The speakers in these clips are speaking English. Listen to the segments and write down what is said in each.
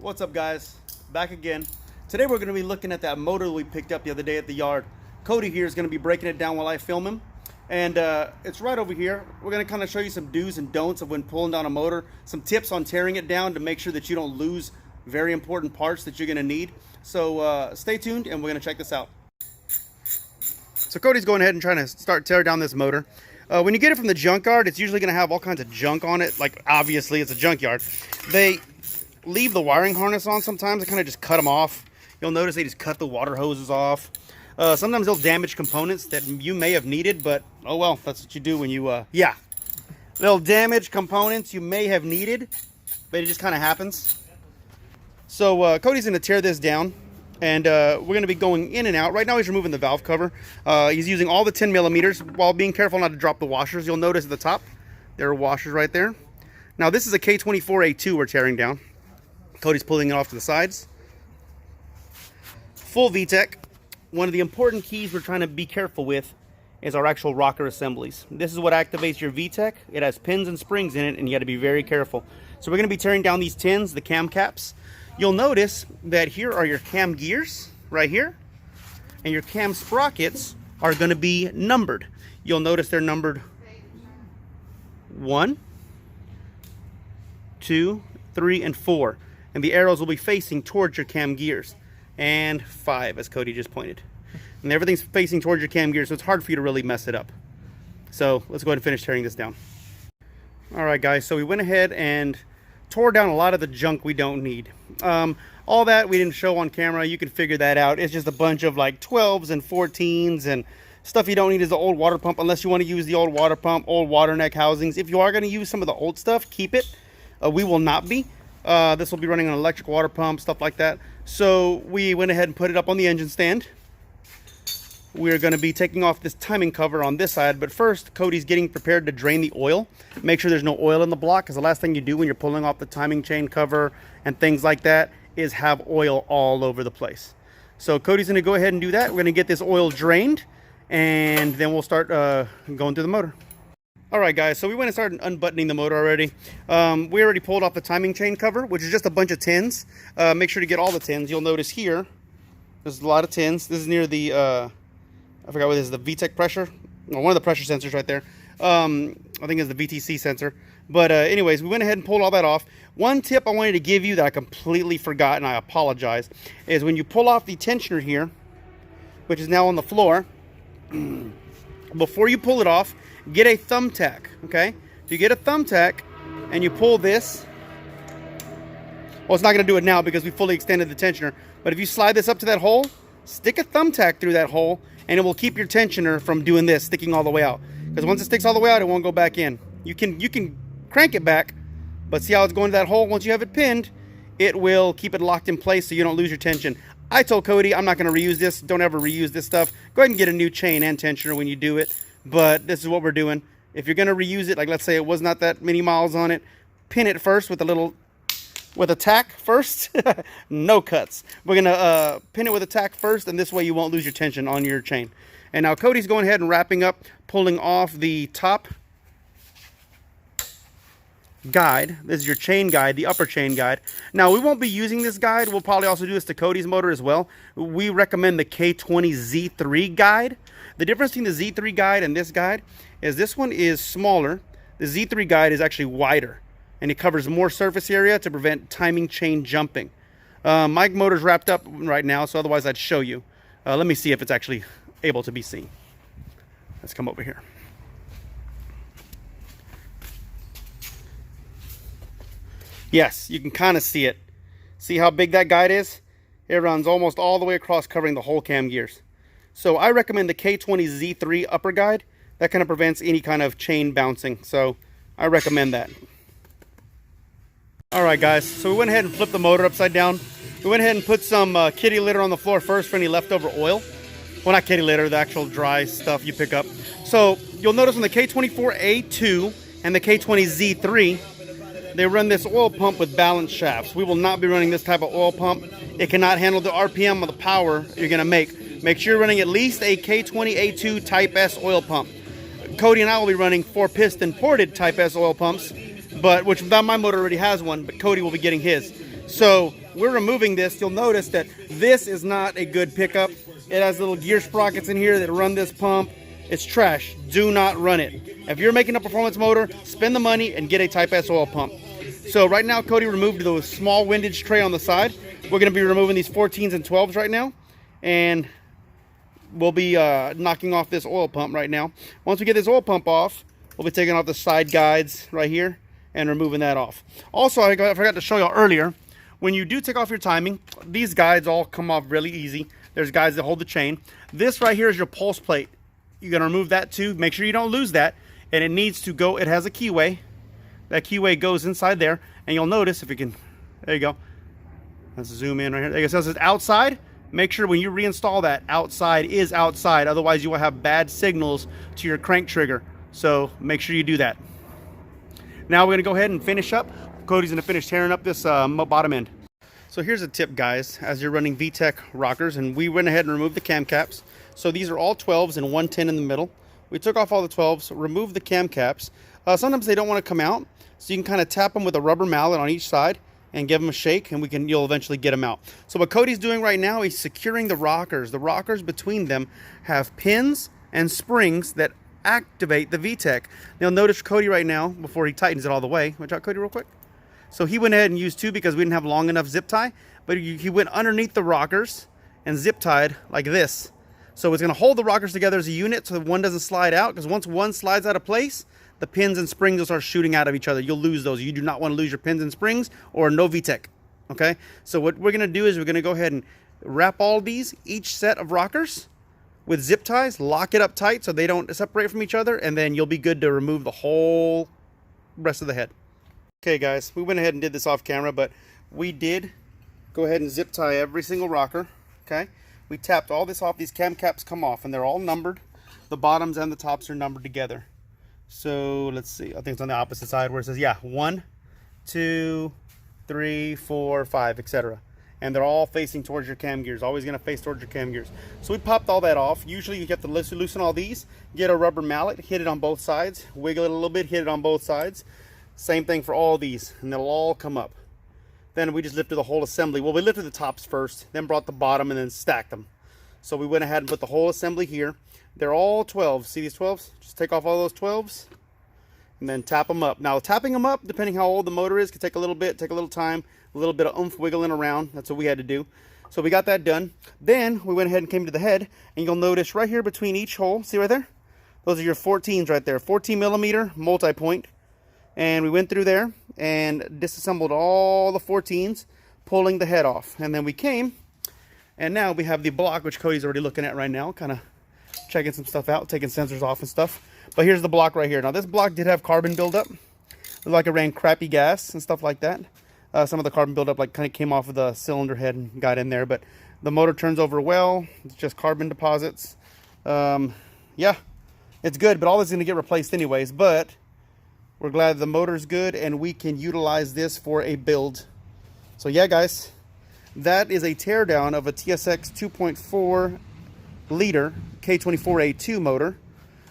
What's up, guys? Back again. Today we're going to be looking at that motor we picked up the other day at the yard. Cody here is going to be breaking it down while I film him, and it's right over here. We're going to kind of show you some do's and don'ts of when pulling down a motor, some tips on tearing it down to make sure that you don't lose very important parts that you're going to need. So stay tuned and we're going to check this out. So Cody's going ahead and trying to start tearing down this motor. When you get it from the junkyard, it's usually going to have all kinds of junk on it. Like, obviously it's a junkyard. They leave the wiring harness on sometimes. They kind of just cut them off. You'll notice they just cut the water hoses off. Sometimes they'll damage components that you may have needed, but oh well, that's what you do when you they'll damage components you may have needed, but it just kind of happens. So Cody's going to tear this down, and we're going to be going in and out. Right now he's removing the valve cover. He's using all the 10 millimeters while being careful not to drop the washers. You'll notice at the top there are washers right there. Now this is a K24A2 we're tearing down. Cody's pulling it off to the sides. Full VTEC. One of the important keys we're trying to be careful with is our actual rocker assemblies. This is what activates your VTEC. It has pins and springs in it, and you got to be very careful. So we're going to be tearing down these tins, the cam caps. You'll notice that here are your cam gears right here, and your cam sprockets are going to be numbered. You'll notice they're numbered 1, 2, 3, and 4. And the arrows will be facing towards your cam gears. And 5, as Cody just pointed. And everything's facing towards your cam gears, so it's hard for you to really mess it up. So let's go ahead and finish tearing this down. Alright guys, so we went ahead and tore down a lot of the junk we don't need. All that we didn't show on camera. You can figure that out. It's just a bunch of like 12s and 14s, and stuff you don't need is the old water pump, unless you want to use the old water pump, old water neck housings. If you are going to use some of the old stuff, keep it. We will not be. This will be running an electric water pump, stuff like that. So we went ahead and put it up on the engine stand. We're going to be taking off this timing cover on this side, but first Cody's getting prepared to drain the oil. Make sure there's no oil in the block, because the last thing you do when you're pulling off the timing chain cover and things like that is have oil all over the place. So Cody's going to go ahead and do that. We're going to get this oil drained, and then we'll start going through the motor. Alright guys, so we went and started unbuttoning the motor already. We already pulled off the timing chain cover, which is just a bunch of tins. Make sure to get all the tins. You'll notice here, there's a lot of tins. This is near the, I forgot what this is, the VTEC pressure. Well, one of the pressure sensors right there. I think it's the VTC sensor. But anyways, we went ahead and pulled all that off. One tip I wanted to give you that I completely forgot, and I apologize, is when you pull off the tensioner here, which is now on the floor, before you pull it off, get a thumbtack, okay? If you get a thumbtack and you pull this, well, it's not going to do it now because we fully extended the tensioner, but if you slide this up to that hole, stick a thumbtack through that hole, and it will keep your tensioner from doing this, sticking all the way out. Because once it sticks all the way out, it won't go back in. You can crank it back, but see how it's going to that hole? Once you have it pinned, it will keep it locked in place so you don't lose your tension. I told Cody I'm not going to reuse this. Don't ever reuse this stuff. Go ahead and get a new chain and tensioner when you do it. But this is what we're doing. If you're going to reuse it, like let's say it was not that many miles on it, pin it first with a tack first. No cuts. We're going to pin it with a tack first, and this way you won't lose your tension on your chain. And now Cody's going ahead and wrapping up, pulling off the top guide. This is your chain guide, the upper chain guide. Now we won't be using this guide. We'll probably also do this to Cody's motor as well. We recommend the K20Z3 guide. The difference between the Z3 guide and this guide is this one is smaller. The Z3 guide is actually wider, and it covers more surface area to prevent timing chain jumping. My motor's wrapped up right now, so otherwise I'd show you. Let me see if it's actually able to be seen. Let's come over here. Yes, you can kind of see it. See how big that guide is? It runs almost all the way across, covering the whole cam gears. So I recommend the K20Z3 upper guide. That kind of prevents any kind of chain bouncing. So I recommend that. Alright guys, so we went ahead and flipped the motor upside down. We went ahead and put some kitty litter on the floor first for any leftover oil. Well, not kitty litter, the actual dry stuff you pick up. So you'll notice on the K24A2 and the K20Z3, they run this oil pump with balance shafts. We will not be running this type of oil pump. It cannot handle the RPM or the power you're going to make. Make sure you're running at least a K20A2 Type S oil pump. Cody and I will be running 4-piston ported Type S oil pumps, but my motor already has one, but Cody will be getting his. So we're removing this. You'll notice that this is not a good pickup. It has little gear sprockets in here that run this pump. It's trash. Do not run it. If you're making a performance motor, spend the money and get a Type S oil pump. So right now, Cody removed the small windage tray on the side. We're going to be removing these 14s and 12s right now. And we'll be knocking off this oil pump right now. Once we get this oil pump off, we'll be taking off the side guides right here and removing that off. Also, I forgot to show y'all earlier, when you do take off your timing, these guides all come off really easy. There's guides that hold the chain. This right here is your pulse plate. You're going to remove that too. Make sure you don't lose that. And it needs to go, it has a keyway. That keyway goes inside there. And you'll notice, if you can, there you go. Let's zoom in right here. There it says it's outside. Make sure when you reinstall that, outside is outside. Otherwise, you will have bad signals to your crank trigger. So make sure you do that. Now we're going to go ahead and finish up. Cody's going to finish tearing up this bottom end. So here's a tip, guys, as you're running VTEC rockers, and we went ahead and removed the cam caps. So these are all 12s and 110 in the middle. We took off all the 12s, removed the cam caps. Sometimes they don't want to come out, so you can kind of tap them with a rubber mallet on each side and give them a shake, and you'll eventually get them out. So what Cody's doing right now, he's securing the rockers. The rockers between them have pins and springs that activate the VTEC. Now notice Cody right now, before he tightens it all the way, watch out Cody real quick. So he went ahead and used two because we didn't have long enough zip tie, but he went underneath the rockers and zip tied like this. So it's going to hold the rockers together as a unit so one doesn't slide out, because once one slides out of place, the pins and springs will start shooting out of each other. You'll lose those. You do not want to lose your pins and springs or no VTEC. Okay, so what we're going to do is we're going to go ahead and wrap all these, each set of rockers, with zip ties, lock it up tight so they don't separate from each other, and then you'll be good to remove the whole rest of the head. Okay guys, we went ahead and did this off camera, but we did go ahead and zip tie every single rocker. Okay, we tapped all this off. These cam caps come off and they're all numbered. The bottoms and the tops are numbered together. So let's see, I think it's on the opposite side where it says, yeah, 1, 2, 3, 4, 5, etc. And they're all facing towards your cam gears, always going to face towards your cam gears. So we popped all that off. Usually you have to loosen all these, get a rubber mallet, hit it on both sides, wiggle it a little bit, hit it on both sides. Same thing for all these, and they'll all come up. Then we just lifted the whole assembly. Well, we lifted the tops first, then brought the bottom and then stacked them. So we went ahead and put the whole assembly here. They're all 12s. See these 12s? Just take off all those 12s and then tap them up. Now, tapping them up, depending how old the motor is, can take a little bit, take a little time, a little bit of oomph wiggling around. That's what we had to do. So we got that done. Then we went ahead and came to the head, and you'll notice right here between each hole, see right there? Those are your 14s right there, 14 millimeter multi-point. And we went through there and disassembled all the 14s, pulling the head off. And then we came, and now we have the block, which Cody's already looking at right now, kind of checking some stuff out, taking sensors off and stuff. But here's the block right here. Now this block did have carbon buildup. It looked like it ran crappy gas and stuff like that. Some of the carbon buildup like kind of came off of the cylinder head and got in there. But the motor turns over well. It's just carbon deposits. Yeah, it's good, but all this is going to get replaced anyways. But we're glad the motor's good and we can utilize this for a build. So yeah, guys, that is a teardown of a TSX 2.4 liter K24A2 motor.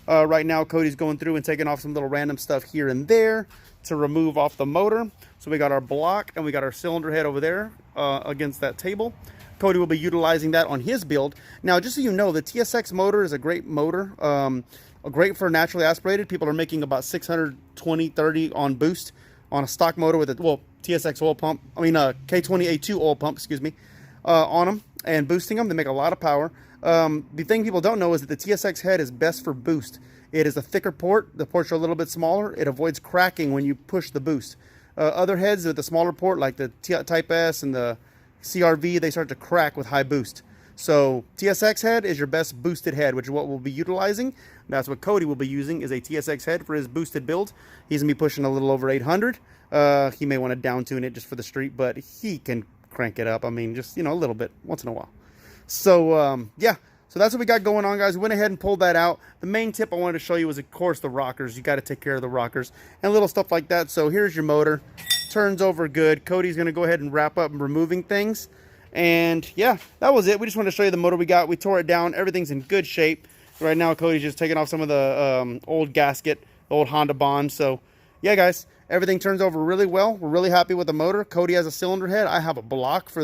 Right now, Cody's going through and taking off some little random stuff here and there to remove off the motor. So we got our block and we got our cylinder head over there against that table. Cody will be utilizing that on his build. Now, just so you know, the TSX motor is a great motor. Great for naturally aspirated. People are making about 620, 30 on boost on a stock motor with a, well, TSX oil pump. I mean, K20A2 oil pump, excuse me, on them and boosting them. They make a lot of power. The thing people don't know is that the TSX head is best for boost. It is a thicker port. The ports are a little bit smaller. It avoids cracking when you push the boost. Other heads with the smaller port, like the Type S and the CRV, they start to crack with high boost. So TSX head is your best boosted head, which is what we'll be utilizing. That's what Cody will be using, is a TSX head for his boosted build. He's going to be pushing a little over 800. He may want to down tune it just for the street, but he can crank it up. I mean, just, you know, a little bit once in a while. So, yeah. So that's what we got going on, guys. We went ahead and pulled that out. The main tip I wanted to show you was, of course, the rockers. You got to take care of the rockers and little stuff like that. So here's your motor. Turns over good. Cody's going to go ahead and wrap up removing things. And yeah, that was it. We just wanted to show you the motor we got. We tore it down. Everything's in good shape. Right now, Cody's just taking off some of the old gasket, the old Honda Bond. So yeah, guys, everything turns over really well. We're really happy with the motor. Cody has a cylinder head. I have a block for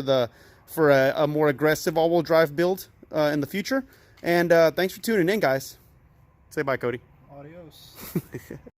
a more aggressive all-wheel drive build in the future. And thanks for tuning in, guys. Say bye, Cody. Adios.